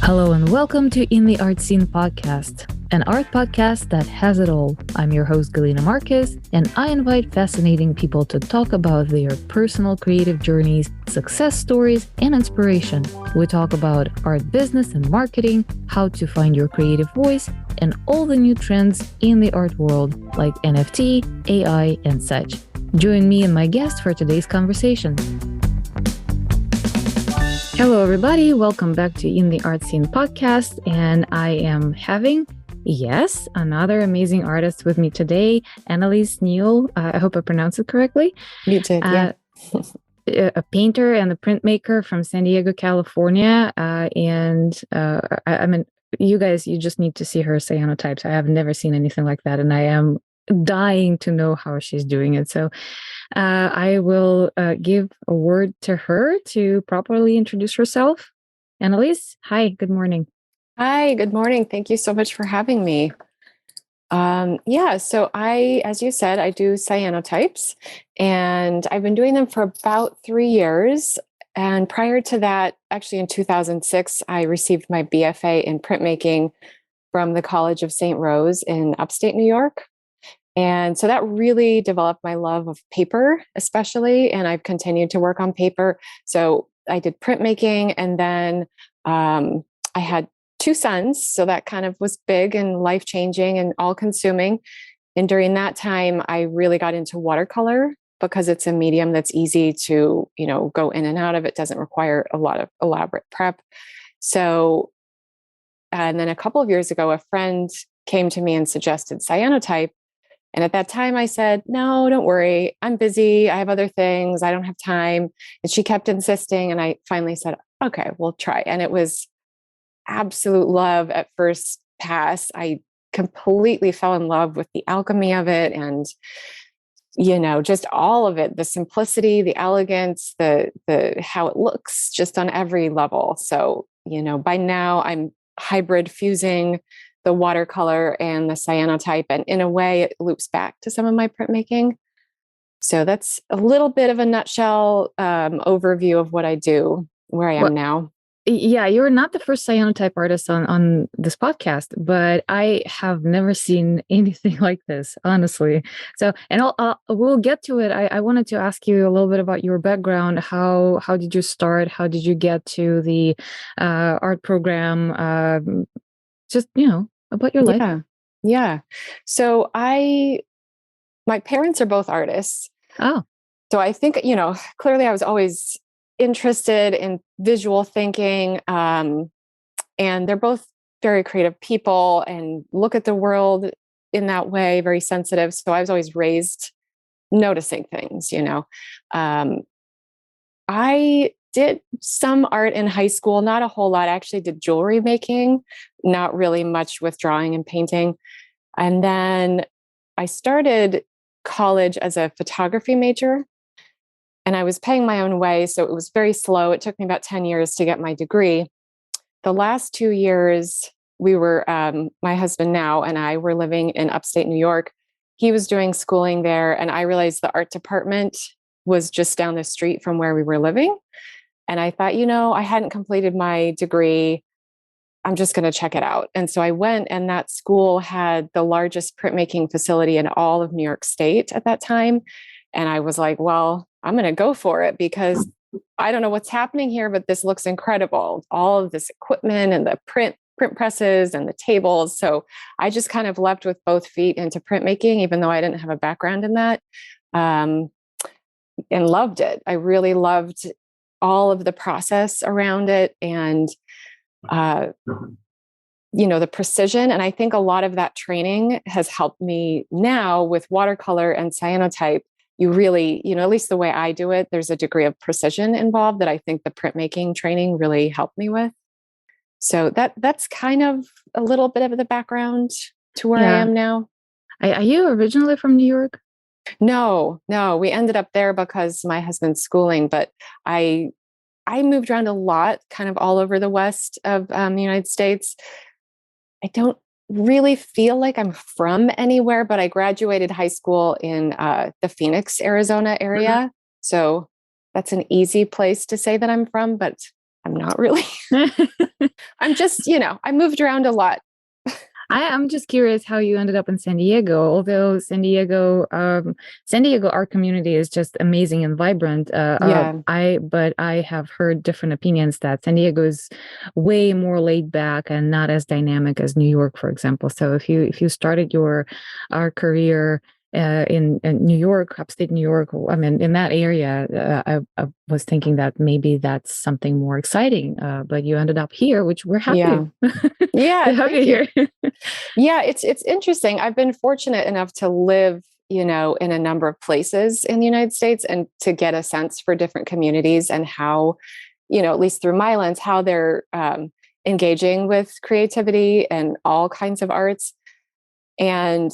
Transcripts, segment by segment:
Hello and welcome to In the Art Scene podcast, an art podcast that has it all. I'm your host, Galina Marquez, and I invite fascinating people to talk about their personal creative journeys, success stories, and inspiration. We talk about art business and marketing, how to find your creative voice, and all the new trends in the art world like NFT, AI, and such. Join me and my guest for today's conversation. Hello, everybody. Welcome back to In the Art Scene podcast. And I am having, another amazing artist with me today, Annalise Neil. I hope I pronounced it correctly. You did, yeah. A painter and a printmaker from San Diego, California. I mean, you guys, you just need to see her cyanotypes. I have never seen anything like that. And I am dying to know how she's doing it. So I will give a word to her to properly introduce herself. Annalise, hi, good morning. Hi, good morning. Thank you so much for having me. So as you said, I do cyanotypes, and I've been doing them for about 3 years. And prior to that, actually in 2006, I received my BFA in printmaking from the College of St. Rose in upstate New York. And so that really developed my love of paper, especially, and I've continued to work on paper. So I did printmaking, and then I had 2 sons, so that kind of was big and life-changing and all-consuming. And during that time, I really got into watercolor because it's a medium that's easy to, go in and out of. It doesn't require a lot of elaborate prep. So, and then a couple of years ago, a friend came to me and suggested cyanotype. And at that time I said, no, don't worry. I'm busy. I have other things. I don't have time. And she kept insisting. And I finally said, okay, we'll try. And it was absolute love at first pass. I completely fell in love with the alchemy of it. And, just all of it, the simplicity, the elegance, the how it looks just on every level. So, by now I'm hybrid fusing the watercolor and the cyanotype. And in a way, it loops back to some of my printmaking. So that's a little bit of a nutshell overview of what I do, where I am now. Yeah, you're not the first cyanotype artist on this podcast, but I have never seen anything like this, honestly. So, and we'll get to it. I wanted to ask you a little bit about your background. How did you start? How did you get to the art program? Just, about your life. Yeah. So my parents are both artists. Oh. So I think, clearly I was always interested in visual thinking. And they're both very creative people and look at the world in that way, very sensitive. So I was always raised noticing things, I did some art in high school, not a whole lot. I actually did jewelry making, not really much with drawing and painting. And then I started college as a photography major, and I was paying my own way. So it was very slow. It took me about 10 years to get my degree. The last 2 years, we were, my husband now and I were living in upstate New York. He was doing schooling there, and I realized the art department was just down the street from where we were living. And I thought, I hadn't completed my degree. I'm just going to check it out. And so I went, and that school had the largest printmaking facility in all of New York State at that time. And I was like, well, I'm going to go for it because I don't know what's happening here, but this looks incredible. All of this equipment and the print presses and the tables. So I just kind of leapt with both feet into printmaking, even though I didn't have a background in that. And loved it. I really loved all of the process around it, and the precision. And I think a lot of that training has helped me now with watercolor and cyanotype. You really, at least the way I do it, there's a degree of precision involved that I think the printmaking training really helped me with. So that's kind of a little bit of the background to where I am now. Are you originally from New York? No, we ended up there because my husband's schooling, but I moved around a lot, kind of all over the west of the United States. I don't really feel like I'm from anywhere, but I graduated high school in the Phoenix, Arizona area. Mm-hmm. So that's an easy place to say that I'm from, but I'm not really. I'm just, I moved around a lot. I'm just curious how you ended up in San Diego. Although San Diego art community is just amazing and vibrant. Yeah. But I have heard different opinions that San Diego is way more laid back and not as dynamic as New York, for example. So if you started your art career in New York, upstate New York, I mean, in that area, I was thinking that maybe that's something more exciting. But you ended up here, which we're happy. Yeah. Yeah. to have you here. Yeah, it's interesting. I've been fortunate enough to live, in a number of places in the United States and to get a sense for different communities and how, at least through my lens, how they're engaging with creativity and all kinds of arts. And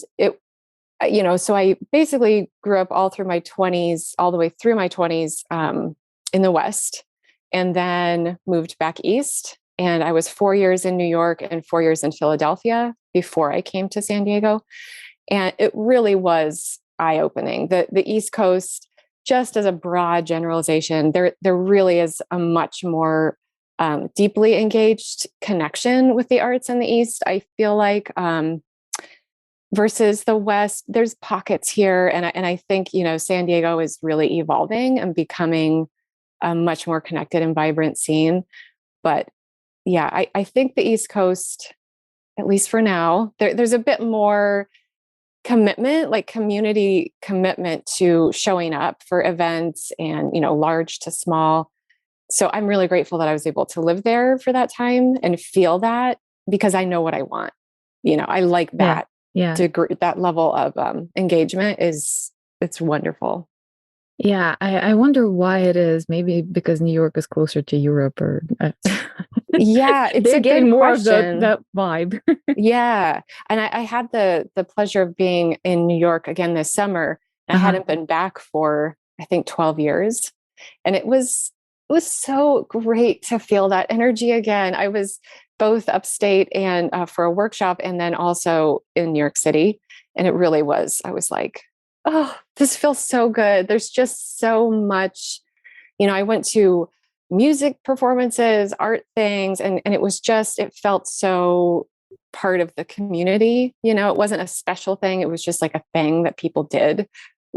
so I basically grew up all through my 20s, all the way through my 20s in the West, and then moved back east. And I was 4 years in New York and 4 years in Philadelphia before I came to San Diego. And it really was eye-opening. The East Coast, just as a broad generalization, there really is a much more deeply engaged connection with the arts in the East. I feel like versus the West, there's pockets here, and I think San Diego is really evolving and becoming a much more connected and vibrant scene. But yeah, I think the East Coast, at least for now, there's a bit more commitment, like community commitment to showing up for events and, large to small. So I'm really grateful that I was able to live there for that time and feel that, because I know what I want. I like that degree, that level of engagement it's wonderful. Yeah, I wonder why it is. Maybe because New York is closer to Europe, or yeah, it's they're a getting good more question. of that vibe. Yeah, and I had the pleasure of being in New York again this summer. I hadn't been back for I think 12 years, and it was so great to feel that energy again. I was both upstate and for a workshop, and then also in New York City, and it really was. I was like, oh, this feels so good. There's just so much. I went to music performances, art things, and it felt so part of the community. It wasn't a special thing. It was just like a thing that people did.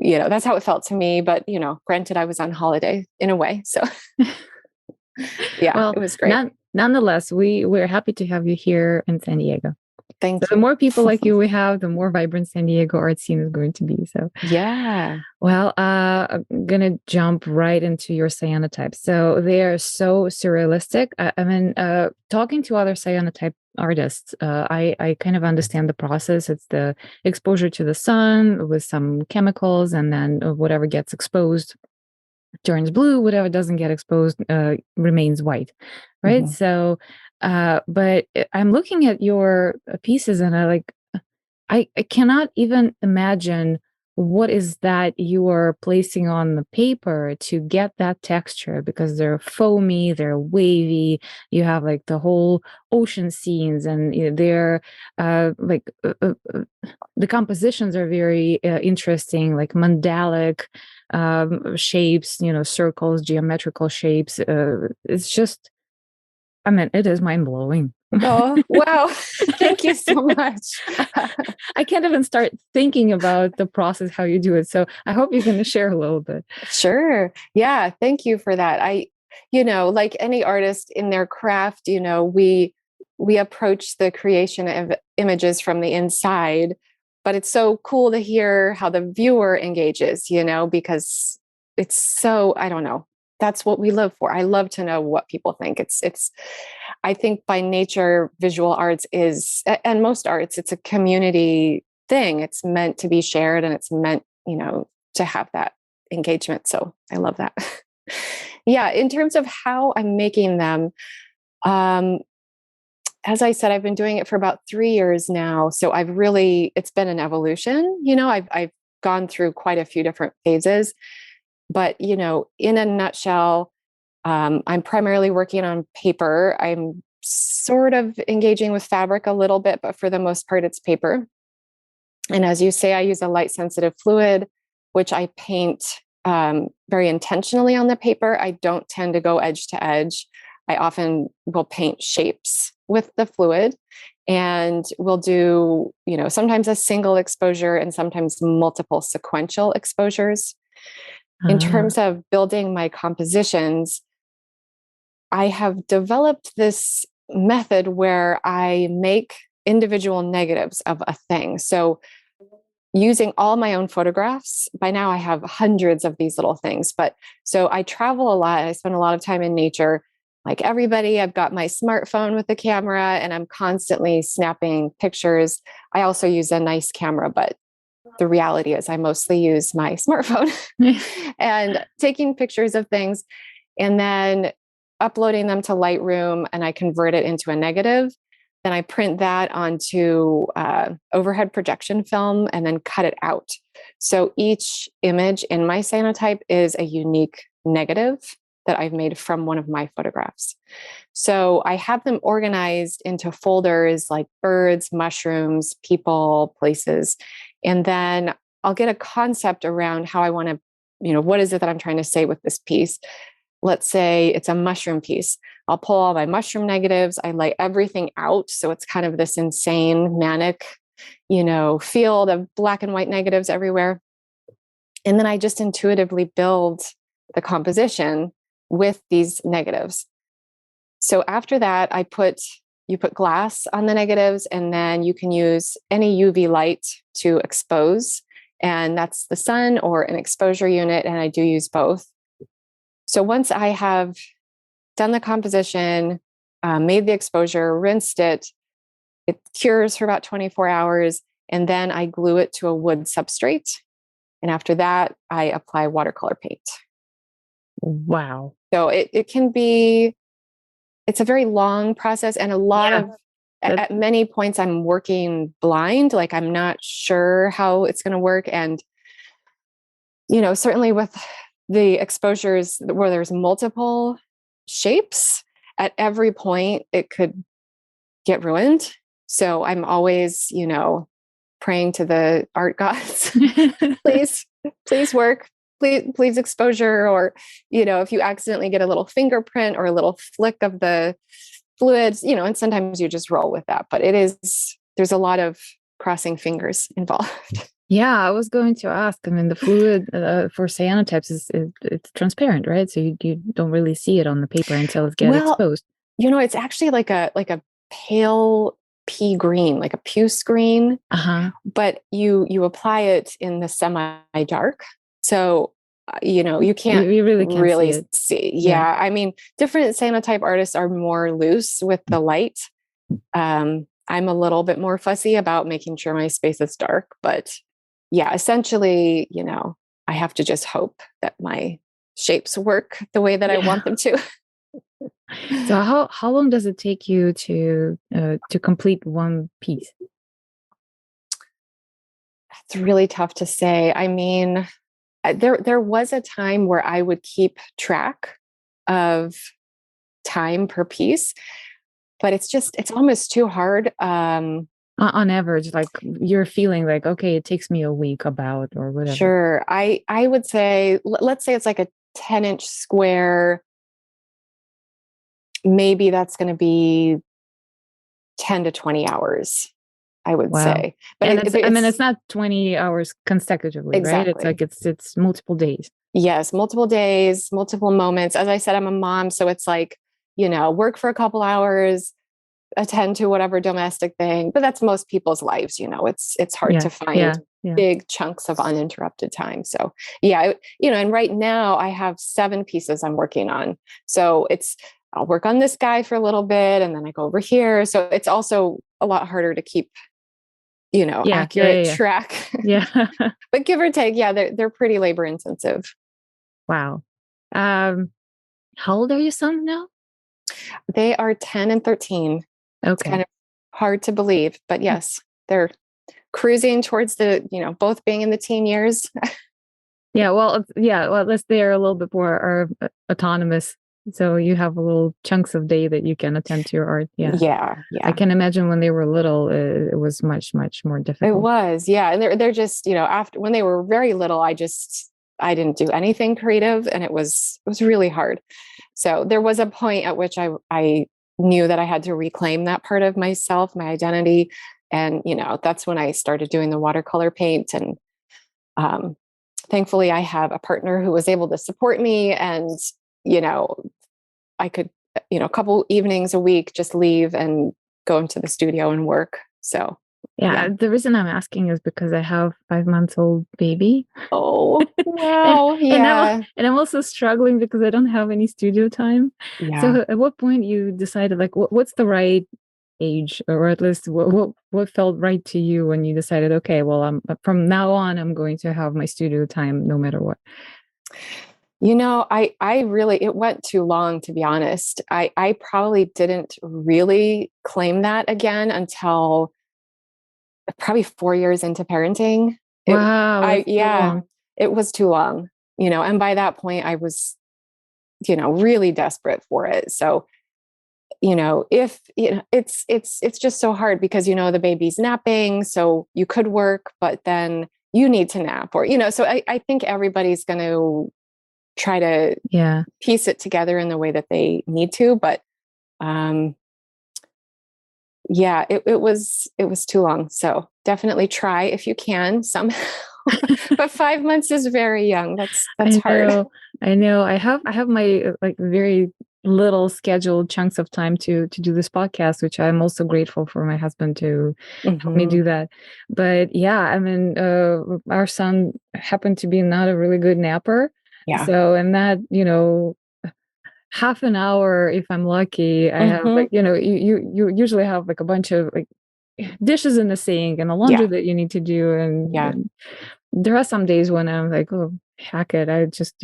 That's how it felt to me. But, granted, I was on holiday in a way. So yeah, well, it was great. Nonetheless, we're happy to have you here in San Diego. Thank you. The more people like you we have, the more vibrant San Diego art scene is going to be. So yeah. Well, I'm gonna jump right into your cyanotypes. So they are so surrealistic. I mean, talking to other cyanotype artists, I kind of understand the process. It's the exposure to the sun with some chemicals, and then whatever gets exposed turns blue, whatever doesn't get exposed remains white, right? Mm-hmm. So but I'm looking at your pieces, and I cannot even imagine what is that you are placing on the paper to get that texture, because they're foamy, they're wavy. You have like the whole ocean scenes, and they're the compositions are very interesting, like mandalic shapes, circles, geometrical shapes. It's just, I mean, it is mind blowing. Oh, wow. Thank you so much. I can't even start thinking about the process, how you do it. So I hope you can share a little bit. Sure. Yeah. Thank you for that. Like any artist in their craft, we approach the creation of images from the inside, but it's so cool to hear how the viewer engages, because it's so, I don't know, that's what we live for. I love to know what people think. I think by nature, visual arts is, and most arts, it's a community thing. It's meant to be shared, and it's meant, to have that engagement. So I love that. Yeah. In terms of how I'm making them, as I said, I've been doing it for about 3 years now. So it's been an evolution. I've gone through quite a few different phases, but, in a nutshell, I'm primarily working on paper. I'm sort of engaging with fabric a little bit, but for the most part, it's paper. And as you say, I use a light sensitive fluid, which I paint very intentionally on the paper. I don't tend to go edge to edge. I often will paint shapes with the fluid, and we'll do, sometimes a single exposure and sometimes multiple sequential exposures. In terms of building my compositions, I have developed this method where I make individual negatives of a thing. So using all my own photographs, by now I have hundreds of these little things. But so I travel a lot and I spend a lot of time in nature. Like everybody, I've got my smartphone with the camera and I'm constantly snapping pictures. I also use a nice camera, but the reality is I mostly use my smartphone and taking pictures of things and then uploading them to Lightroom, and I convert it into a negative. Then I print that onto overhead projection film and then cut it out. So each image in my cyanotype is a unique negative that I've made from one of my photographs. So I have them organized into folders like birds, mushrooms, people, places. And then I'll get a concept around how I want to, what is it that I'm trying to say with this piece? Let's say it's a mushroom piece. I'll pull all my mushroom negatives. I lay everything out. So it's kind of this insane, manic, field of black and white negatives everywhere. And then I just intuitively build the composition with these negatives. So after that, you put glass on the negatives, and then you can use any UV light to expose. And that's the sun or an exposure unit. And I do use both. So once I have done the composition, made the exposure, rinsed it, it cures for about 24 hours, and then I glue it to a wood substrate. And after that, I apply watercolor paint. Wow. So it can be, it's a very long process, and a lot of, at many points, I'm working blind. Like I'm not sure how it's going to work. And, certainly with the exposures where there's multiple shapes, at every point it could get ruined. So I'm always, praying to the art gods, please work, please exposure. Or, if you accidentally get a little fingerprint or a little flick of the fluids, and sometimes you just roll with that, but there's a lot of crossing fingers involved. Yeah, I was going to ask. I mean, the fluid for cyanotypes it's transparent, right? So you don't really see it on the paper until it gets exposed. It's actually like a pale pea green, like a puce green. But you apply it in the semi-dark, so you can't you really can't see. Yeah, I mean, different cyanotype artists are more loose with the light. I'm a little bit more fussy about making sure my space is dark, but yeah, essentially, I have to just hope that my shapes work the way that I want them to. So how long does it take you to complete one piece? It's really tough to say. I mean, there was a time where I would keep track of time per piece, but it's almost too hard. On average, like you're feeling like, okay, it takes me a week about or whatever. Sure. I would say, let's say it's like a 10-inch square. Maybe that's going to be 10 to 20 hours, I would say. But it's not 20 hours consecutively, exactly. Right? It's like it's multiple days. Yes, multiple days, multiple moments. As I said, I'm a mom, so it's like, work for a couple hours, attend to whatever domestic thing, but that's most people's lives. It's hard to find big chunks of uninterrupted time. So and right now I have 7 pieces I'm working on. So I'll work on this guy for a little bit and then I go over here. So it's also a lot harder to keep, accurate track. Yeah. But give or take, they're pretty labor intensive. Wow. How old are your sons now? They are 10 and 13. Okay. It's kind of hard to believe, but yes, they're cruising towards both being in the teen years. Well, at least they're a little bit more autonomous. So you have a little chunks of day that you can attend to your art. Yeah. I can imagine when they were little, it was much, much more difficult. It was, yeah. And they're just, after when they were very little, I just I didn't do anything creative, and it was really hard. So there was a point at which I knew that I had to reclaim that part of myself, my identity. And, that's when I started doing the watercolor paint. And thankfully, I have a partner who was able to support me. And, I could, a couple evenings a week, just leave and go into the studio and work. So, yeah. The reason I'm asking is because I have 5 months old baby. Oh, wow. And I'm also struggling because I don't have any studio time. Yeah. So at what point you decided, like, what's the right age, or at least what felt right to you when you decided, okay, well, from now on, I'm going to have my studio time no matter what? I really, it went too long, to be honest. I probably didn't really claim that again until probably 4 years into parenting. Wow, that's too long. It was too long, and by that point I was, really desperate for it. So, if, it's just so hard because, the baby's napping, so you could work, but then you need to nap, or, so I think everybody's going to try to piece it together in the way that they need to. But, it was too long. So definitely try if you can somehow. But 5 months is very young. That's hard. I know. I have my like very little scheduled chunks of time to do this podcast, which I'm also grateful for my husband to help me do that. But yeah, I mean, our son happened to be not a really good napper. Yeah. So, and that, half an hour, if I'm lucky, I have like, you usually have like a bunch of like dishes in the sink and the laundry that you need to do. And there are some days when I'm like, oh, heck it. I just,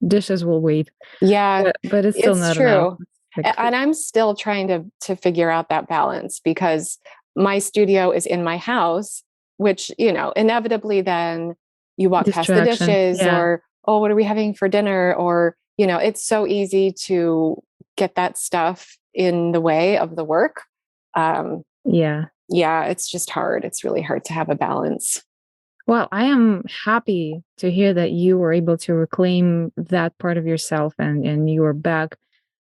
dishes will wait. Yeah. But it's still not true. enough. And I'm still trying to figure out that balance, because my studio is in my house, which, inevitably then you walk past the dishes or, oh, what are we having for dinner? Or, it's so easy to get that stuff in the way of the work. It's just hard. It's really hard to have a balance. Well, I am happy to hear that you were able to reclaim that part of yourself and you are back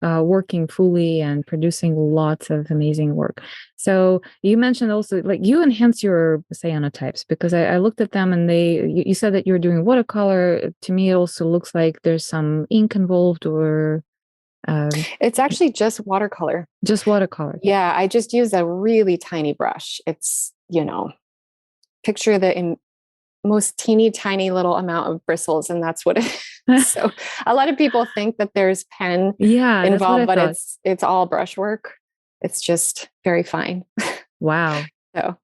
working fully and producing lots of amazing work. So you mentioned also, like, you enhance your cyanotypes, because I looked at them and you said that you're doing watercolor. To me, it also looks like there's some ink involved, or it's actually just watercolor. Just watercolor. Yeah, I just use a really tiny brush. It's, picture the most teeny tiny little amount of bristles, and that's what it is. So a lot of people think that there's pen involved, but it's all brushwork. It's just very fine. Wow. So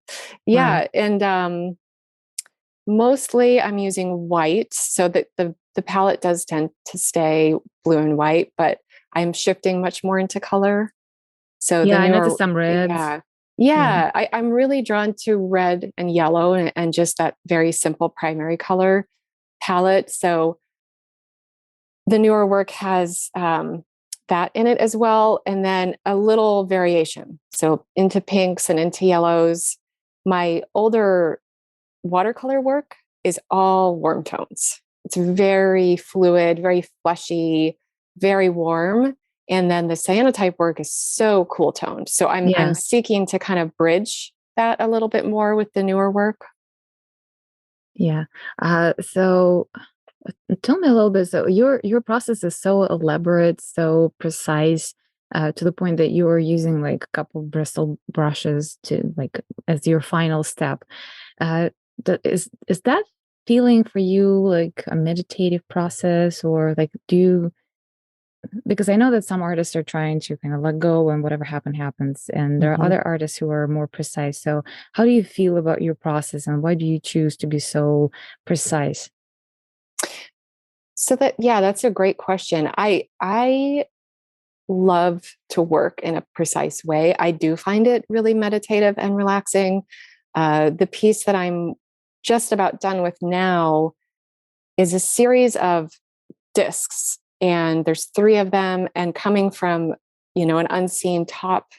and mostly I'm using white, so that the palette does tend to stay blue and white, but I'm shifting much more into color. So I noticed some reds. I'm really drawn to red and yellow and just that very simple primary color palette. So the newer work has that in it as well. And then a little variation. So into pinks and into yellows. My older watercolor work is all warm tones. It's very fluid, very fleshy, very warm. And then the cyanotype work is so cool toned. So I'm seeking to kind of bridge that a little bit more with the newer work. Yeah. So tell me a little bit. So your process is so elaborate, so precise, to the point that you are using like a couple of bristle brushes to like as your final step. Is that feeling for you like a meditative process, or like because I know that some artists are trying to kind of let go and whatever happens. And there are other artists who are more precise. So how do you feel about your process, and why do you choose to be so precise? So that's a great question. I love to work in a precise way. I do find it really meditative and relaxing. The piece that I'm just about done with now is a series of discs, and there's 3 of them, and coming from, an unseen top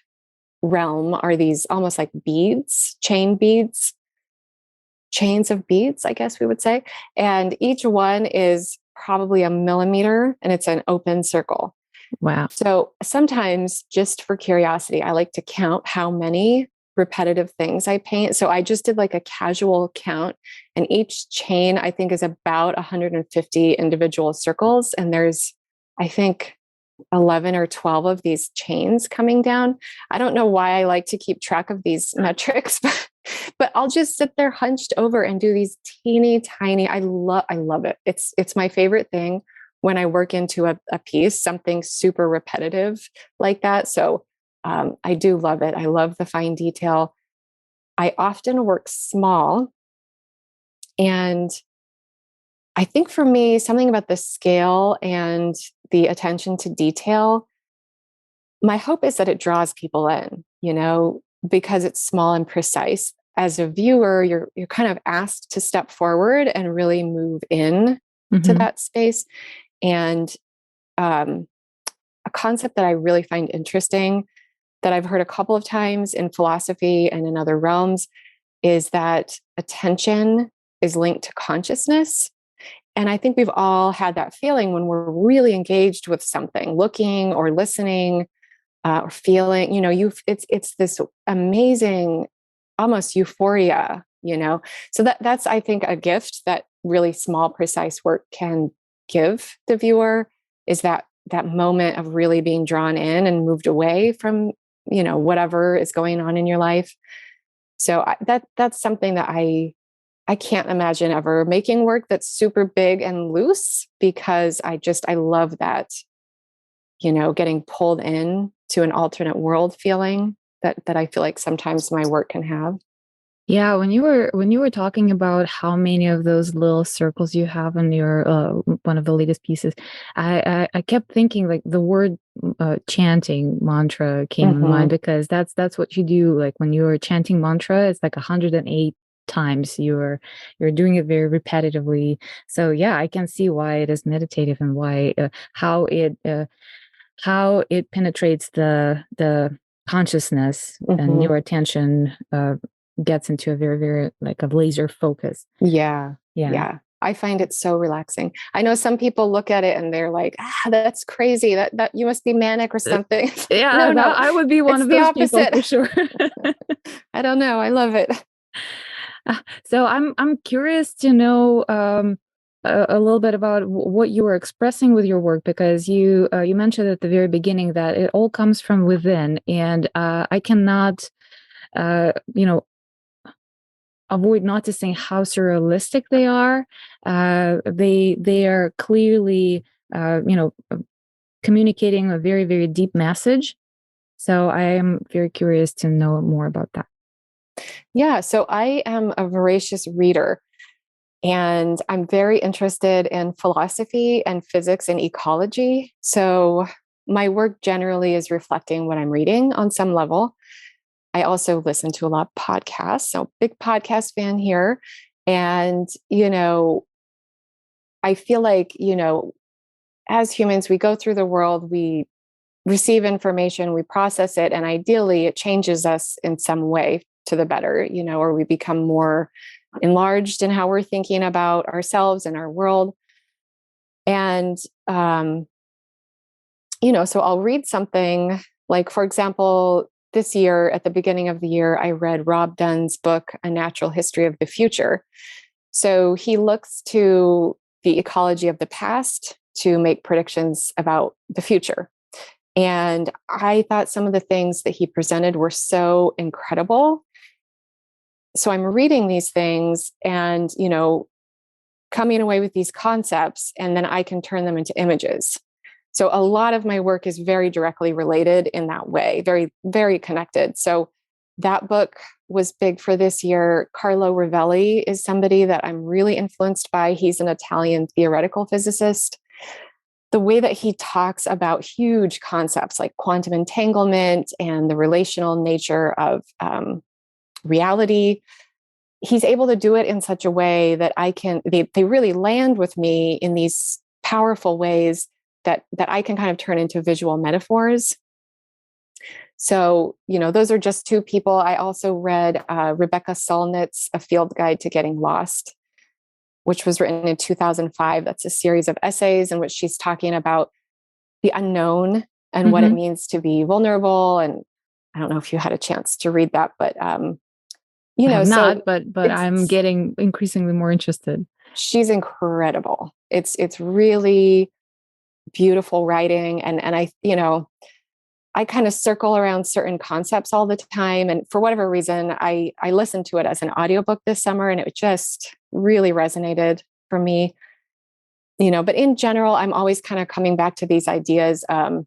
realm are these almost like beads, chain beads, chains of beads, I guess we would say. And each one is probably a millimeter, and it's an open circle. Wow. So sometimes, just for curiosity, I like to count how many repetitive things I paint. So I just did like a casual count, and each chain I think is about 150 individual circles. And there's, I think, 11 or 12 of these chains coming down. I don't know why I like to keep track of these metrics, but I'll just sit there hunched over and do these teeny tiny, I love it. It's my favorite thing when I work into a piece, something super repetitive like that. So I do love it. I love the fine detail. I often work small. And I think for me, something about the scale and the attention to detail, my hope is that it draws people in, because it's small and precise. As a viewer, you're kind of asked to step forward and really move in to that space. And a concept that I really find interesting, that I've heard a couple of times in philosophy and in other realms, is that attention is linked to consciousness. And I think we've all had that feeling when we're really engaged with something, looking or listening or feeling, it's this amazing, almost euphoria, So that's, I think, a gift that really small, precise work can give the viewer, is that moment of really being drawn in and moved away from, whatever is going on in your life. So that's something that I can't imagine ever making work that's super big and loose, because I love that, getting pulled in to an alternate world feeling that I feel like sometimes my work can have. Yeah, when you were talking about how many of those little circles you have in your one of the latest pieces, I kept thinking, like, the word chanting mantra came in mind, because that's what you do. Like when you're chanting mantra, it's like 108 times you're doing it very repetitively. So yeah, I can see why it is meditative, and why how it penetrates the consciousness, and your attention gets into a very, very, like, a laser focus. Yeah. I find it so relaxing. I know some people look at it and they're like, that's crazy. That you must be manic or something. Yeah, No, I would be one of those people for sure. I don't know. I love it. So I'm curious to know a little bit about what you were expressing with your work, because you mentioned at the very beginning that it all comes from within, and I cannot avoid noticing how surrealistic they are. They are clearly communicating a very, very deep message. So I am very curious to know more about that. Yeah, so I am a voracious reader, and I'm very interested in philosophy and physics and ecology. So my work generally is reflecting what I'm reading on some level. I also listen to a lot of podcasts, so big podcast fan here. And, I feel like, as humans, we go through the world, we receive information, we process it, and ideally it changes us in some way to the better, or we become more enlarged in how we're thinking about ourselves and our world. And, so I'll read something like, for example, this year, at the beginning of the year, I read Rob Dunn's book, A Natural History of the Future. So he looks to the ecology of the past to make predictions about the future. And I thought some of the things that he presented were so incredible. So I'm reading these things and, coming away with these concepts, and then I can turn them into images. So a lot of my work is very directly related in that way, very, very connected. So that book was big for this year. Carlo Rovelli is somebody that I'm really influenced by. He's an Italian theoretical physicist. The way that he talks about huge concepts like quantum entanglement and the relational nature of reality, he's able to do it in such a way that they really land with me in these powerful ways that I can kind of turn into visual metaphors. So, those are just two people. I also read Rebecca Solnit's A Field Guide to Getting Lost, which was written in 2005. That's a series of essays in which she's talking about the unknown and what it means to be vulnerable. And I don't know if you had a chance to read that, but I have so not, but I'm getting increasingly more interested. She's incredible. It's really beautiful writing, and I kind of circle around certain concepts all the time. And for whatever reason, I listened to it as an audiobook this summer, and it just really resonated for me. But in general, I'm always kind of coming back to these ideas, the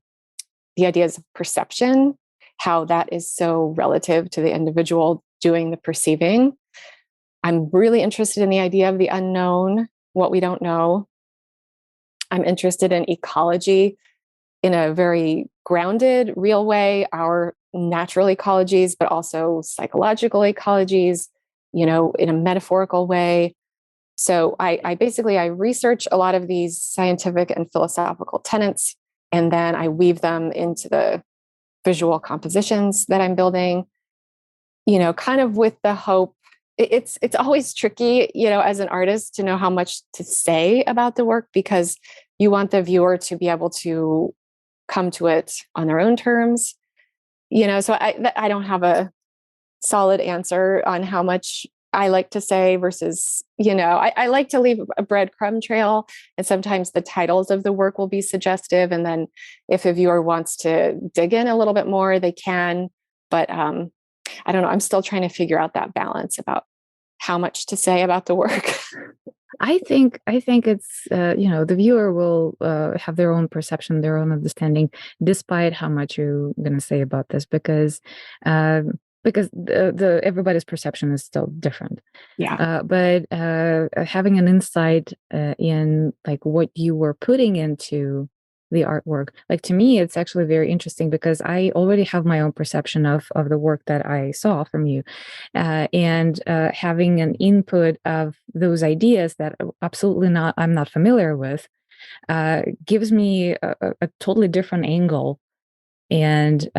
ideas of perception, how that is so relative to the individual doing the perceiving. I'm really interested in the idea of the unknown, what we don't know. I'm interested in ecology in a very grounded, real way, our natural ecologies, but also psychological ecologies, in a metaphorical way. So I basically research a lot of these scientific and philosophical tenets, and then I weave them into the visual compositions that I'm building, kind of with the hope. It's always tricky, as an artist to know how much to say about the work, because you want the viewer to be able to come to it on their own terms, so I don't have a solid answer on how much I like to say versus, I like to leave a breadcrumb trail, and sometimes the titles of the work will be suggestive. And then if a viewer wants to dig in a little bit more, they can. But I don't know. I'm still trying to figure out that balance about how much to say about the work. I think it's the viewer will have their own perception, their own understanding, despite how much you're going to say about this, because the everybody's perception is still different. Yeah. But having an insight in like what you were putting into the artwork, like to me, it's actually very interesting because I already have my own perception of the work that I saw from you, and having an input of those ideas that I'm not familiar with, gives me a totally different angle, and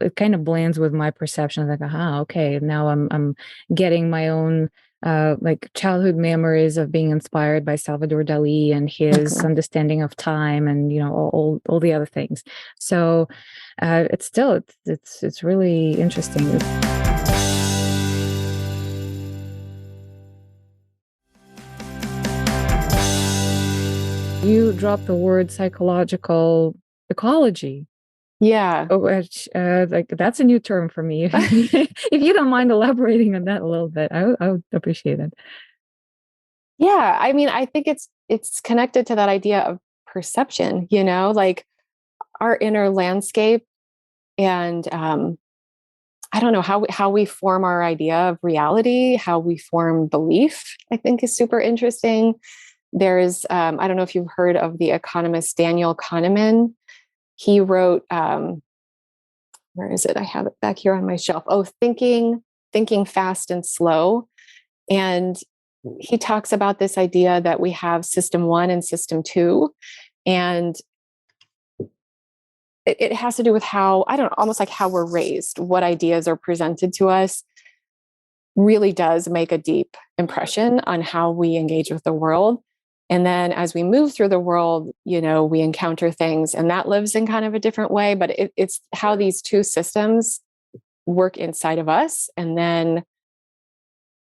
it kind of blends with my perception. Like, aha, okay, now I'm getting my own like childhood memories of being inspired by Salvador Dali and his understanding of time, and all the other things. So it's really interesting. You dropped the word psychological ecology. Yeah. Which like that's a new term for me. If you don't mind elaborating on that a little bit, I would appreciate it. Yeah. I mean, I think it's connected to that idea of perception, like our inner landscape, and I don't know how we form our idea of reality, how we form belief, I think is super interesting. There's I don't know if you've heard of the economist Daniel Kahneman. He wrote where is it? I have it back here on my shelf. Oh, thinking fast and slow. And he talks about this idea that we have system 1 and system 2, and it has to do with how, I don't know, almost like how we're raised, what ideas are presented to us really does make a deep impression on how we engage with the world. And then as we move through the world, we encounter things, and that lives in kind of a different way, but it's how these two systems work inside of us. And then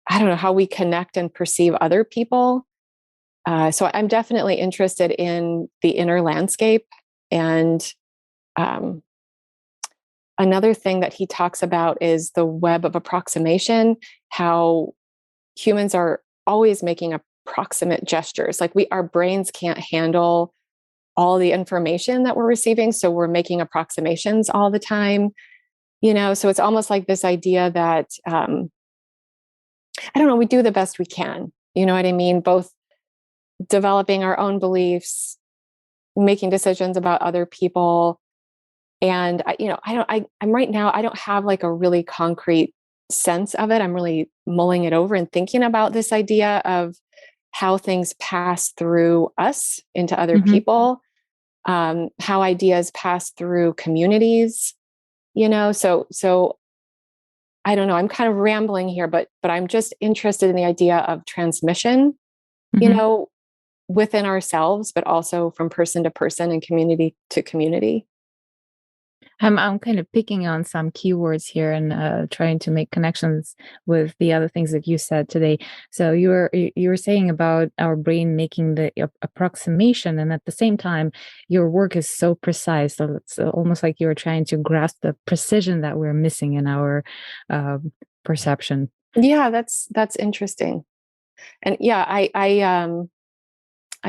I don't know how we connect and perceive other people. So I'm definitely interested in the inner landscape. And another thing that he talks about is the web of approximation, how humans are always making approximate gestures. Like our brains can't handle all the information that we're receiving. So we're making approximations all the time, so it's almost like this idea that, I don't know, we do the best we can. You know what I mean? Both developing our own beliefs, making decisions about other people. And I'm right now, I don't have like a really concrete sense of it. I'm really mulling it over and thinking about this idea of how things pass through us into other people, how ideas pass through communities. So I don't know, I'm kind of rambling here, but I'm just interested in the idea of transmission, you Mm-hmm. know, within ourselves, but also from person to person and community to community. I'm kind of picking on some keywords here and trying to make connections with the other things that you said today. So you were saying about our brain making the approximation, and at the same time, your work is so precise. So it's almost like you were trying to grasp the precision that we're missing in our uh, perception. Yeah, that's interesting. And yeah, I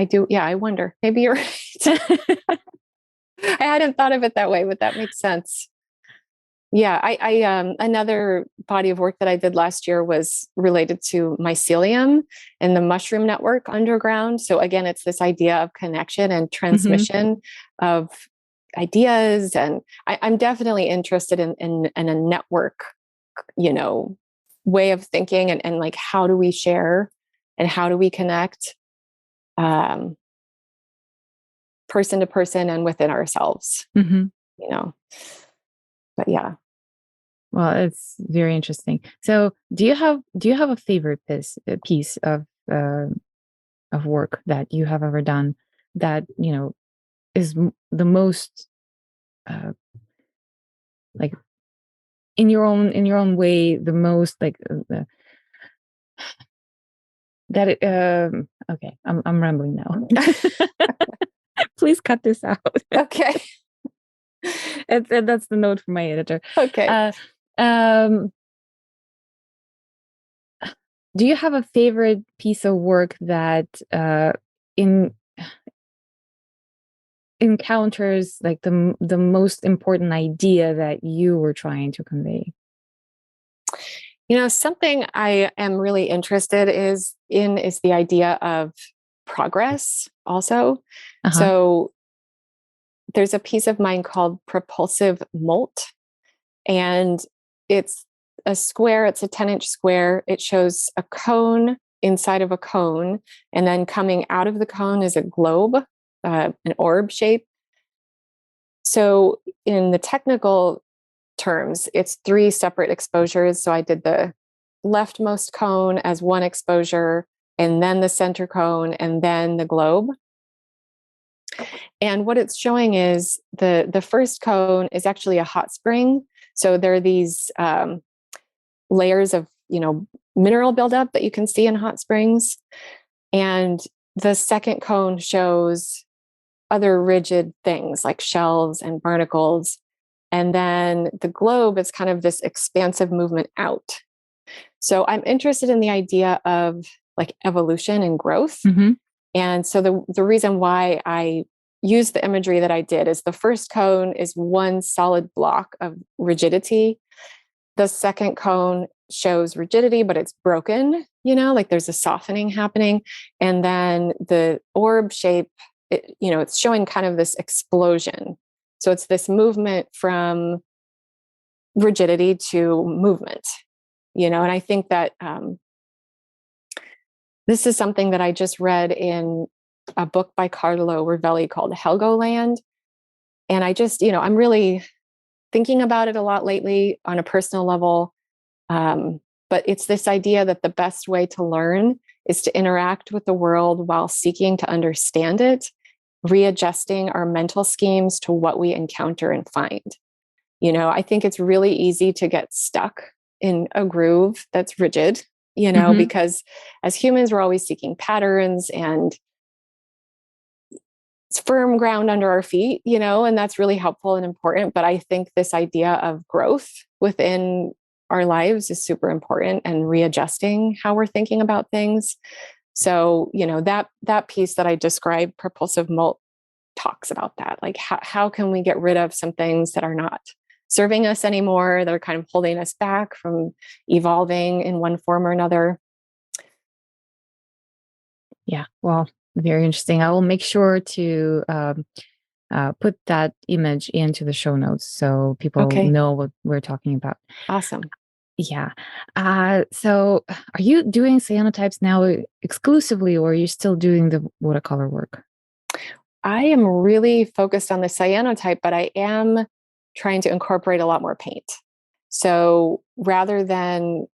do. Yeah, I wonder. Maybe you're right. I hadn't thought of it that way, but that makes sense. Yeah, I another body of work that I did last year was related to mycelium and the mushroom network underground. So again, it's this idea of connection and Mm-hmm. transmission of ideas, and I'm definitely interested in a network, you know, way of thinking, and like how do we share and how do we connect, um, person to person and within ourselves, Mm-hmm. you know. But yeah. Well, it's very interesting. So, do you have a favorite piece of work that you have ever done that is the most uh, like in your own way the most like that it, okay, I'm rambling now. Please cut this out. Okay. That's the note from my editor. Okay. uh um do you have a favorite piece of work that in encounters like the most important idea that you were trying to convey? Something I am really interested is the idea of progress also. Uh-huh. So there's a piece of mine called propulsive molt, and it's a square, it's a 10-inch square. It shows a cone inside of a cone, and then coming out of the cone is a globe, an orb shape. So in the technical terms, it's 3 separate exposures. So I did the leftmost cone as one exposure, and then the center cone, and then the globe. And what it's showing is the first cone is actually a hot spring. So there are these layers of mineral buildup that you can see in hot springs, and the second cone shows other rigid things like shells and barnacles. And then the globe is kind of this expansive movement out. So I'm interested in the idea of like evolution and growth. Mm-hmm. And so the reason why I use the imagery that I did is the first cone is one solid block of rigidity. The second cone shows rigidity, but it's broken, like there's a softening happening. And then the orb shape, it's showing kind of this explosion. So it's this movement from rigidity to movement, and I think that this is something that I just read in a book by Carlo Rovelli called Helgoland. And I just, I'm really thinking about it a lot lately on a personal level. But it's this idea that the best way to learn is to interact with the world while seeking to understand it, readjusting our mental schemes to what we encounter and find. I think it's really easy to get stuck in a groove that's rigid, Mm-hmm. because as humans, we're always seeking patterns and it's firm ground under our feet, and that's really helpful and important. But I think this idea of growth within our lives is super important, and readjusting how we're thinking about things. So, that piece that I described, propulsive molt, talks about that. Like, how can we get rid of some things that are not serving us anymore, that are kind of holding us back from evolving in one form or another? Yeah, well, very interesting. I will make sure to put that image into the show notes so people Okay, know what we're talking about. awesome. Yeah. So are you doing cyanotypes now exclusively, or are you still doing the watercolor work? I am really focused on the cyanotype, but I am trying to incorporate a lot more paint. So rather than,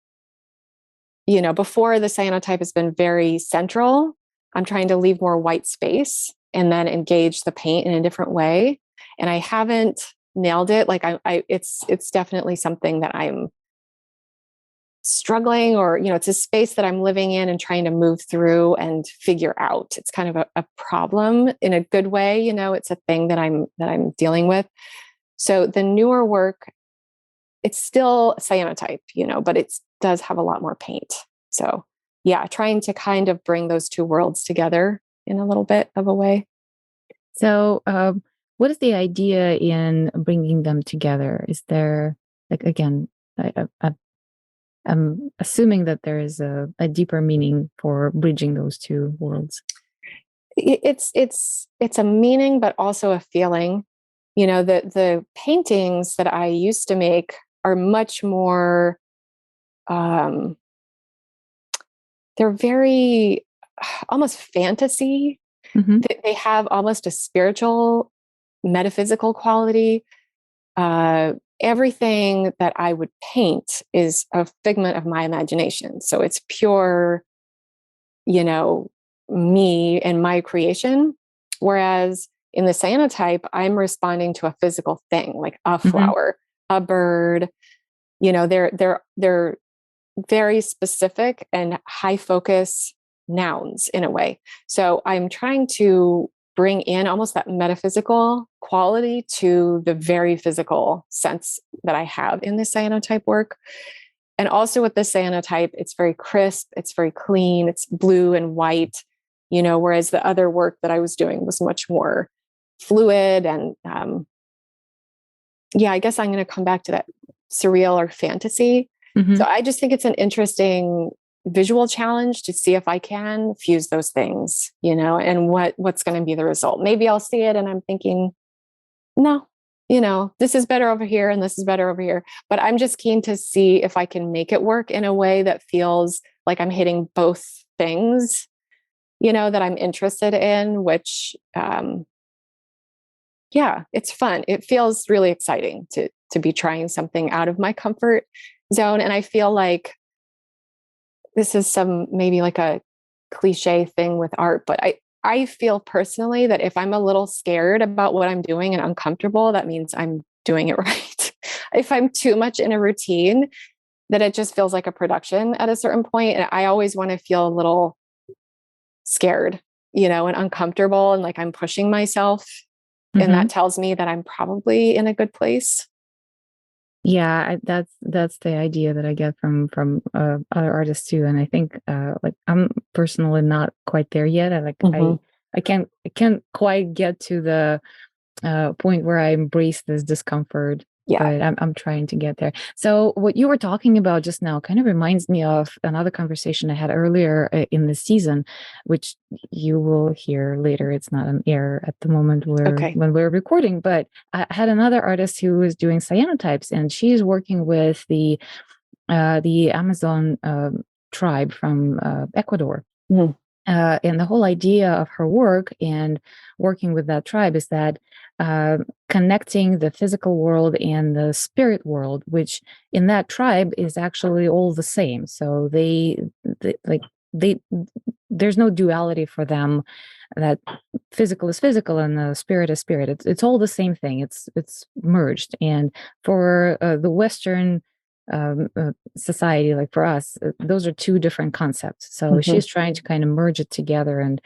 before the cyanotype has been very central, I'm trying to leave more white space and then engage the paint in a different way. And I haven't nailed it. Like it's definitely something that I'm struggling, or, it's a space that I'm living in and trying to move through and figure out. It's kind of a problem in a good way. It's a thing that I'm dealing with. So the newer work, it's still cyanotype, but it does have a lot more paint. So yeah, trying to kind of bring those two worlds together in a little bit of a way. So, what is the idea in bringing them together? Is there, like, again, I'm assuming that there is a deeper meaning for bridging those two worlds. It's a meaning, but also a feeling. The paintings that I used to make are much more, they're very almost fantasy. Mm-hmm. They have almost a spiritual, metaphysical quality. Everything that I would paint is a figment of my imagination. So it's pure, me and my creation. Whereas in the cyanotype, I'm responding to a physical thing, like a flower, a bird. They're very specific and high focus nouns in a way. So I'm trying to bring in almost that metaphysical quality to the very physical sense that I have in the cyanotype work. And also with the cyanotype, it's very crisp, it's very clean, it's blue and white, whereas the other work that I was doing was much more fluid. And I guess I'm going to come back to that surreal or fantasy. Mm-hmm. So I just think it's an interesting visual challenge to see if I can fuse those things, and what's going to be the result. Maybe I'll see it and I'm thinking, no, this is better over here and this is better over here. But I'm just keen to see if I can make it work in a way that feels like I'm hitting both things, that I'm interested in, which, it's fun. It feels really exciting to be trying something out of my comfort zone. And I feel like this is maybe like a cliche thing with art, but I feel personally that if I'm a little scared about what I'm doing and uncomfortable, that means I'm doing it right. If I'm too much in a routine, that it just feels like a production at a certain point. And I always want to feel a little scared, and uncomfortable, and like I'm pushing myself. Mm-hmm. And that tells me that I'm probably in a good place. Yeah, that's the idea that I get from other artists too, and I think like I'm personally not quite there yet. I can't quite get to the point where I embrace this discomfort. Yeah. But I'm trying to get there. So what you were talking about just now kind of reminds me of another conversation I had earlier in the season, which you will hear later. It's not on air at the moment when we're recording, but I had another artist who was doing cyanotypes, and she's working with the Amazon tribe from Ecuador. Mm-hmm. And the whole idea of her work and working with that tribe is that connecting the physical world and the spirit world, which in that tribe is actually all the same. So there's no duality for them. That physical is physical and the spirit is spirit. It's all the same thing. It's merged. And for the Western society, like for us, those are two different concepts. So she's trying to kind of merge it together. And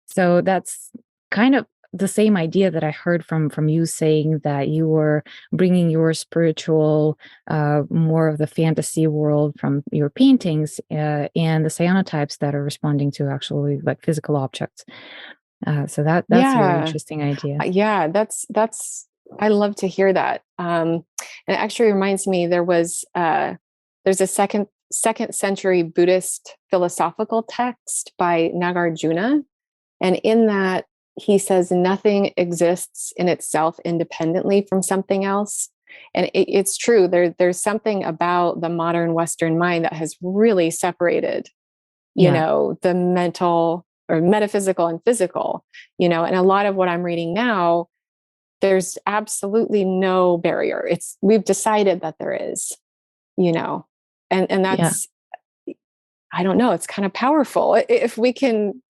so that's kind of the same idea that I heard from you, saying that you were bringing your spiritual, more of the fantasy world from your paintings, and the cyanotypes that are responding to actually like physical objects. So that's a very interesting idea. Yeah, that's I love to hear that. And it actually reminds me, there's a second century Buddhist philosophical text by Nagarjuna. And in that, he says nothing exists in itself independently from something else. And it's true. There's something about the modern Western mind that has really separated, the mental or metaphysical and physical, and a lot of what I'm reading now there's absolutely no barrier. We've decided that there is, and Yeah. that's, I don't know, it's kind of powerful. If we can,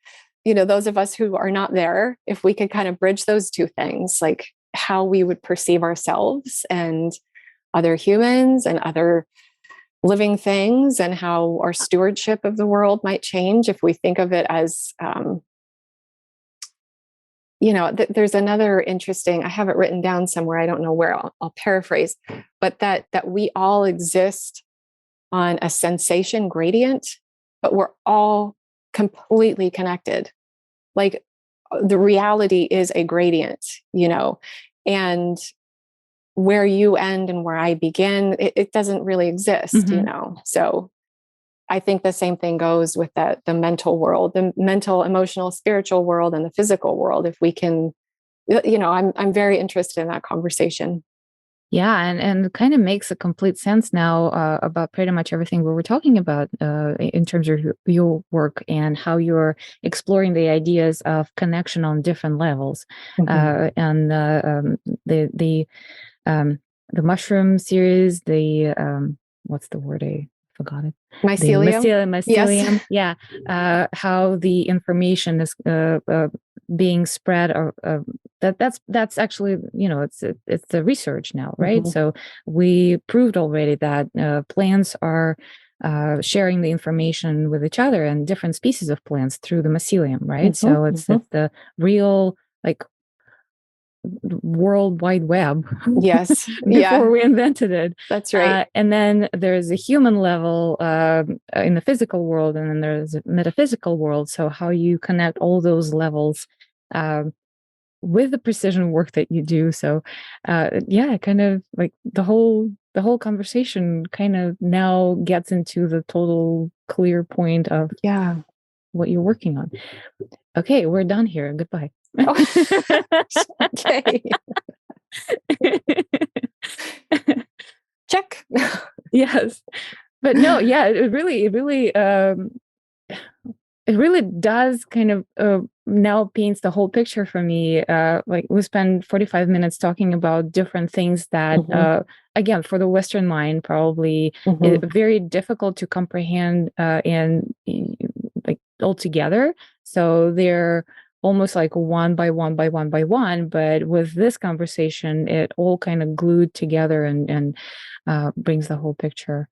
those of us who are not there, if we could kind of bridge those two things, like how we would perceive ourselves and other humans and other living things, and how our stewardship of the world might change if we think of it as, there's another interesting, I have it written down somewhere, I don't know where, I'll paraphrase, but that we all exist on a sensation gradient, but we're all completely connected. Like the reality is a gradient, and where you end and where I begin, it doesn't really exist, So I think the same thing goes with the mental world, the mental, emotional, spiritual world, and the physical world. If we can, I'm very interested in that conversation. Yeah, and it kind of makes a complete sense now about pretty much everything we were talking about in terms of your work and how you're exploring the ideas of connection on different levels. And the mushroom series, what's the word? I forgot it. Mycelium. Mycelium. Yes. Yeah. How the information is being spread, or that's actually, it's the research now, right? So we proved already that plants are sharing the information with each other and different species of plants through the mycelium, right? So it's the real, like, World Wide Web. Yes. Before we invented it. That's right. And then there's a human level in the physical world, and then there's a metaphysical world. So how you connect all those levels with the precision work that you do. So kind of like the whole conversation kind of now gets into the total clear point of what you're working on. Okay, we're done here. Goodbye. Okay. Check. Yes. But no, yeah, it really does kind of now paints the whole picture for me. Like we spend 45 minutes talking about different things that, again, for the Western mind, probably very difficult to comprehend and like altogether. So they're almost like one by one by one by one. But with this conversation, it all kind of glued together and brings the whole picture.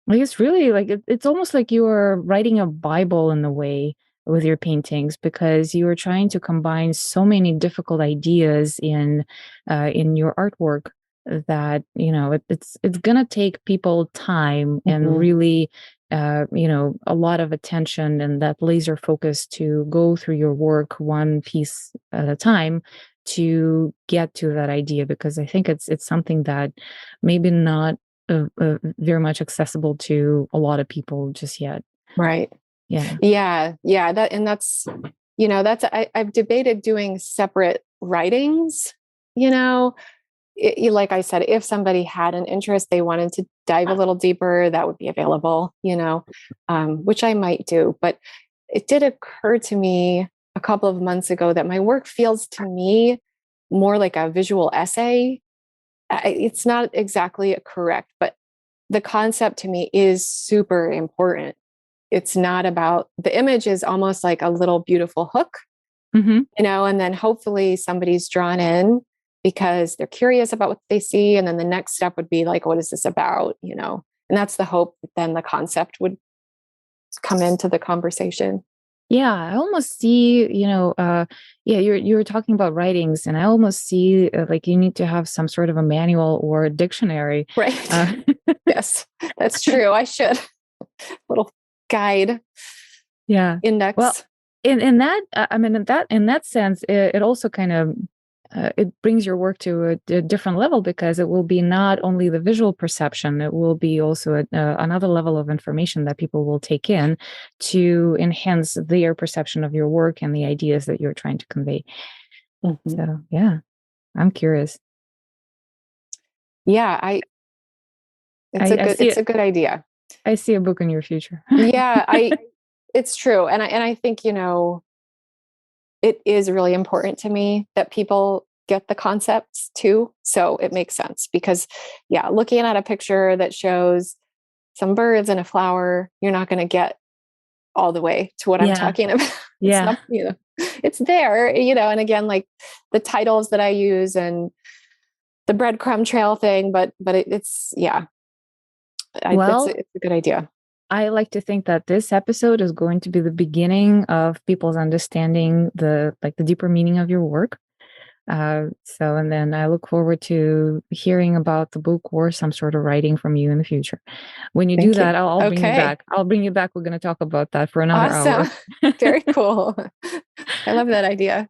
Like it's really like it's almost like you are writing a Bible in a way with your paintings, because you are trying to combine so many difficult ideas in your artwork that it's gonna take people time and really a lot of attention and that laser focus to go through your work one piece at a time to get to that idea, because I think it's something that maybe not very much accessible to a lot of people just yet. Right. Yeah. That's I've debated doing separate writings, like I said, if somebody had an interest, they wanted to dive a little deeper, that would be available, which I might do. But it did occur to me a couple of months ago that my work feels to me more like a visual essay. It's not exactly correct, but the concept to me is super important. It's not about the image, is almost like a little beautiful hook, and then hopefully somebody's drawn in because they're curious about what they see. And then the next step would be like, what is this about? And that's the hope that then the concept would come into the conversation. Yeah, I almost see, you're talking about writings, and I almost see like you need to have some sort of a manual or a dictionary. Right. Yes, that's true. I should. Little guide. Yeah. Index. Well, in that, in that sense, it also kind of it brings your work to a different level, because it will be not only the visual perception, it will be also another level of information that people will take in to enhance their perception of your work and the ideas that you're trying to convey. So, yeah, I'm curious. Yeah, it's a good idea. I see a book in your future. Yeah, it's true. And I think, it is really important to me that people get the concepts too. So it makes sense because, yeah, looking at a picture that shows some birds and a flower, you're not going to get all the way to what I'm talking about. It's Yeah. not, it's there, and again, like the titles that I use and the breadcrumb trail thing, but it's, yeah, Well, it's a good idea. I like to think that this episode is going to be the beginning of people's understanding the deeper meaning of your work. And then I look forward to hearing about the book or some sort of writing from you in the future. When you do that, I'll bring you back. I'll bring you back. We're going to talk about that for another hour. Very cool. I love that idea.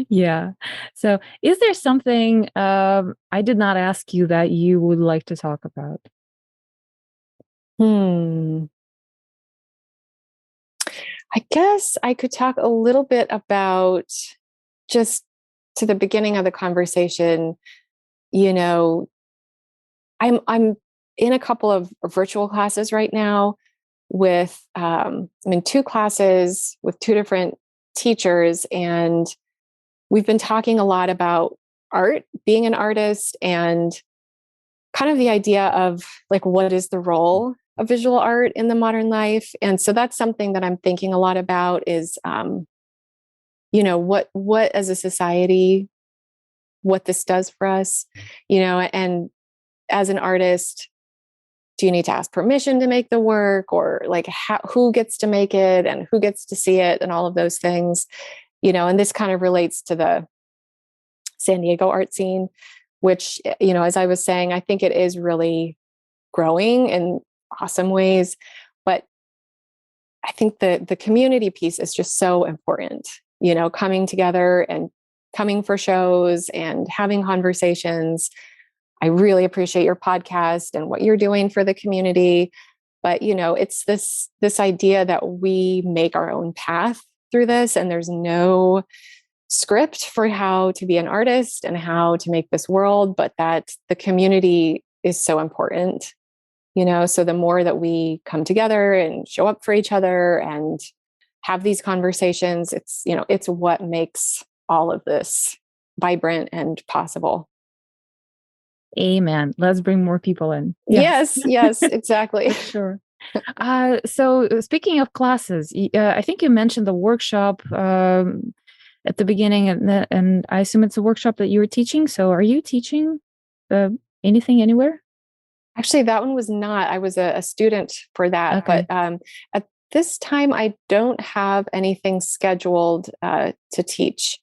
Yeah. So is there something I did not ask you that you would like to talk about? I guess I could talk a little bit about, just to the beginning of the conversation, I'm in a couple of virtual classes right now with, I'm in 2 classes with 2 different teachers, and we've been talking a lot about art, being an artist, and kind of the idea of like, what is the role of visual art in the modern life? And so that's something that I'm thinking a lot about is, what as a society, what this does for us, and as an artist, do you need to ask permission to make the work, or like who gets to make it and who gets to see it and all of those things, and this kind of relates to the San Diego art scene, which, as I was saying, I think it is really growing in awesome ways. But I think the community piece is just so important, coming together and coming for shows and having conversations. I really appreciate your podcast and what you're doing for the community. But, it's this idea that we make our own path through this, and there's no script for how to be an artist and how to make this world, but that the community is so important, so the more that we come together and show up for each other and have these conversations, it's what makes all of this vibrant and possible. Amen. Let's bring more people in. Yes, exactly. Sure. So speaking of classes, I think you mentioned the workshop at the beginning, and I assume it's a workshop that you were teaching. So are you teaching anything anywhere? Actually, that one was not. I was a student for that. Okay. But at this time, I don't have anything scheduled to teach.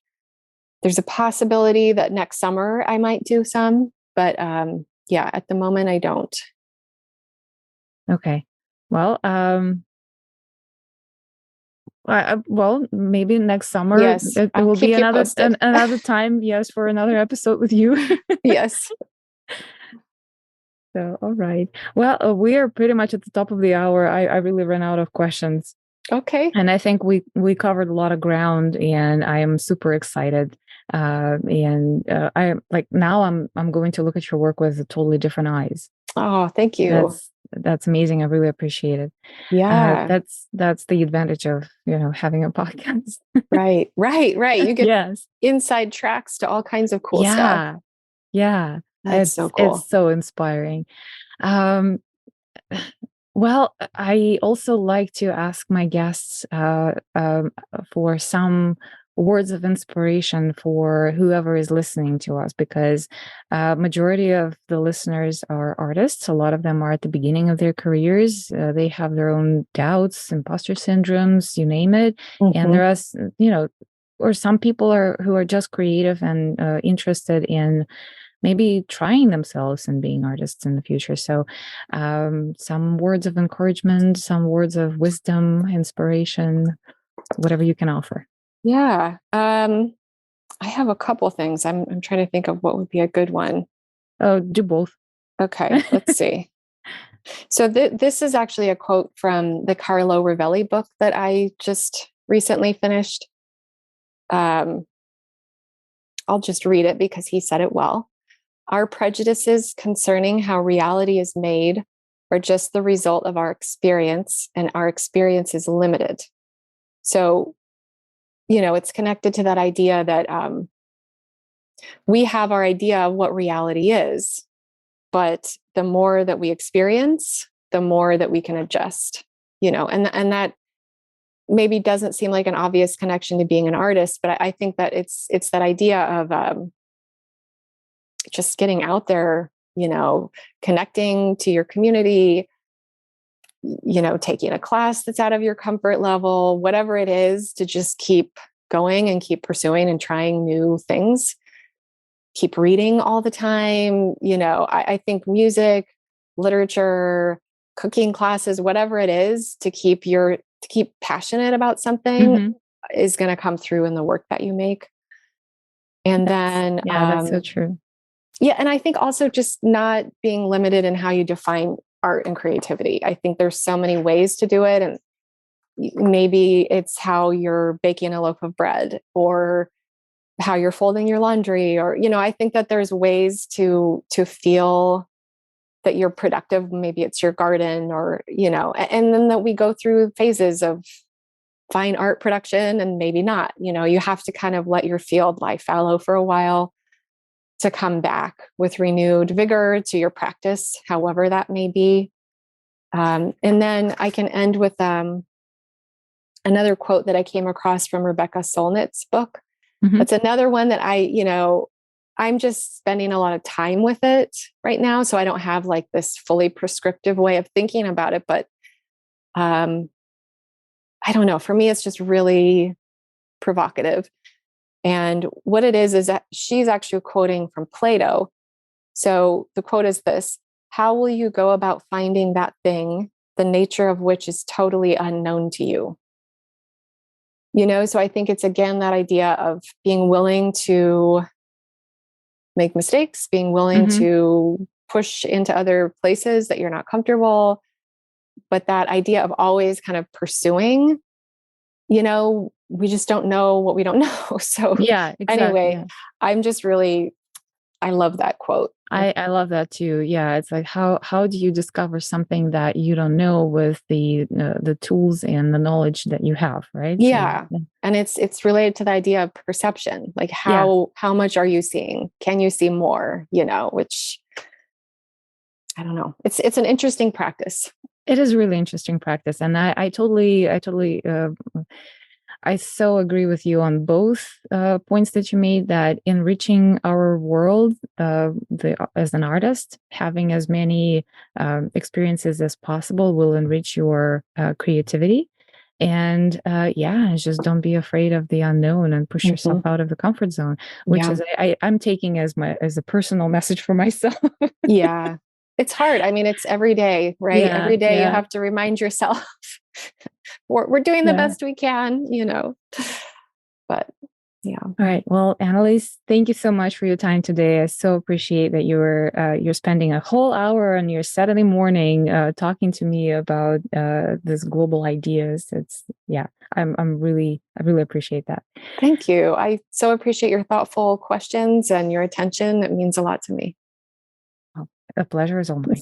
There's a possibility that next summer I might do some, but yeah, at the moment I don't. Okay. Well, well, maybe next summer. Yes, it will be another time. Yes, for another episode with you. Yes. So, all right. Well, we are pretty much at the top of the hour. I really ran out of questions. Okay. And I think we covered a lot of ground, and I am super excited. I like now I'm going to look at your work with totally different eyes. Oh, thank you. That's amazing. I really appreciate it. Yeah. That's the advantage of, having a podcast. Right. You get yes. inside tracks to all kinds of cool stuff. Yeah. That's so cool. It's so inspiring. Well, I also like to ask my guests for some words of inspiration for whoever is listening to us, because majority of the listeners are artists. A lot of them are at the beginning of their careers. They have their own doubts, imposter syndromes, you name it. Mm-hmm. And there are, or some people who are just creative and interested in maybe trying themselves and being artists in the future. So some words of encouragement, some words of wisdom, inspiration, whatever you can offer. Yeah. I have a couple things. I'm trying to think of what would be a good one. Oh, do both. Okay, let's see. So this is actually a quote from the Carlo Rovelli book that I just recently finished. I'll just read it because he said it well. Our prejudices concerning how reality is made are just the result of our experience, and our experience is limited. So, it's connected to that idea that we have our idea of what reality is, but the more that we experience, the more that we can adjust, and that maybe doesn't seem like an obvious connection to being an artist, but I think that it's that idea of just getting out there, connecting to your community, taking a class that's out of your comfort level, whatever it is, to just keep going and keep pursuing and trying new things, keep reading all the time. I think music, literature, cooking classes, whatever it is, to keep passionate about something is going to come through in the work that you make. And that's so true. Yeah. And I think also just not being limited in how you define art and creativity. I think there's so many ways to do it. And maybe it's how you're baking a loaf of bread, or how you're folding your laundry, or, I think that there's ways to feel that you're productive. Maybe it's your garden, or, and then that we go through phases of fine art production and maybe not. You have to kind of let your field lie fallow for a while to come back with renewed vigor to your practice, however that may be. And then I can end with another quote that I came across from Rebecca Solnit's book. That's another one that I'm just spending a lot of time with it right now. So I don't have like this fully prescriptive way of thinking about it, but I don't know. For me, it's just really provocative. And what it is that she's actually quoting from Plato. So the quote is this: "How will you go about finding that thing, the nature of which is totally unknown to you?" So I think it's, again, that idea of being willing to make mistakes, being willing to push into other places that you're not comfortable, but that idea of always kind of pursuing, we just don't know what we don't know. So yeah, exactly. Anyway, I'm just really, I love that quote. I love that too. Yeah, it's like how do you discover something that you don't know with the tools and the knowledge that you have, right? Yeah. So, and it's related to the idea of perception. Like how much are you seeing? Can you see more? Which I don't know. It's an interesting practice. It is really interesting practice, and I totally I so agree with you on both points that you made, that enriching our world as an artist, having as many experiences as possible will enrich your creativity. And just don't be afraid of the unknown and push yourself out of the comfort zone, which is I'm taking as a personal message for myself. Yeah. It's hard. I mean, it's every day, right? Yeah, every day you have to remind yourself we're doing the best we can, but yeah. All right. Well, Annalise, thank you so much for your time today. I so appreciate that you're spending a whole hour on your Saturday morning talking to me about this global ideas. I really appreciate that. Thank you. I so appreciate your thoughtful questions and your attention. It means a lot to me. A pleasure is all mine.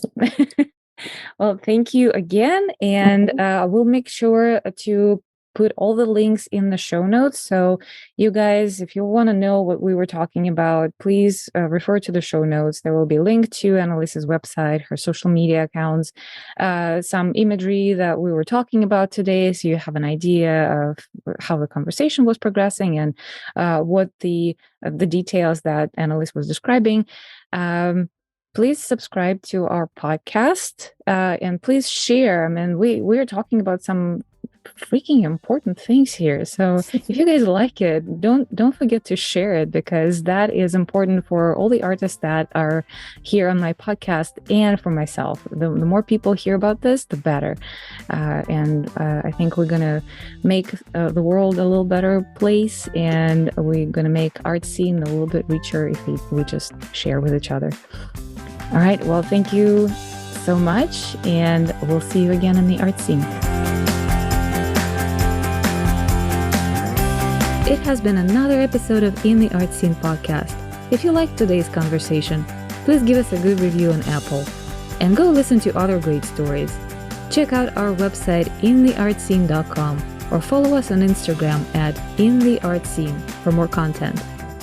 Well, thank you again. And we'll make sure to put all the links in the show notes. So you guys, if you want to know what we were talking about, please refer to the show notes. There will be a link to Annalise's website, her social media accounts, some imagery that we were talking about today, so you have an idea of how the conversation was progressing and what the details that Annalise was describing. Please subscribe to our podcast and please share. I mean, we're talking about some freaking important things here. So if you guys like it, don't forget to share it, because that is important for all the artists that are here on my podcast and for myself. The more people hear about this, the better. And I think we're gonna make the world a little better place, and we're gonna make art scene a little bit richer if we just share with each other. All right. Well, thank you so much, and we'll see you again in the art scene. It has been another episode of In the Art Scene podcast. If you liked today's conversation, please give us a good review on Apple and go listen to other great stories. Check out our website intheartscene.com or follow us on Instagram at intheartscene for more content.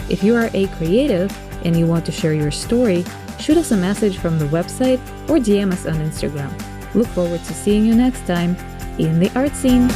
If you are a creative and you want to share your story, shoot us a message from the website or DM us on Instagram. Look forward to seeing you next time in the art scene.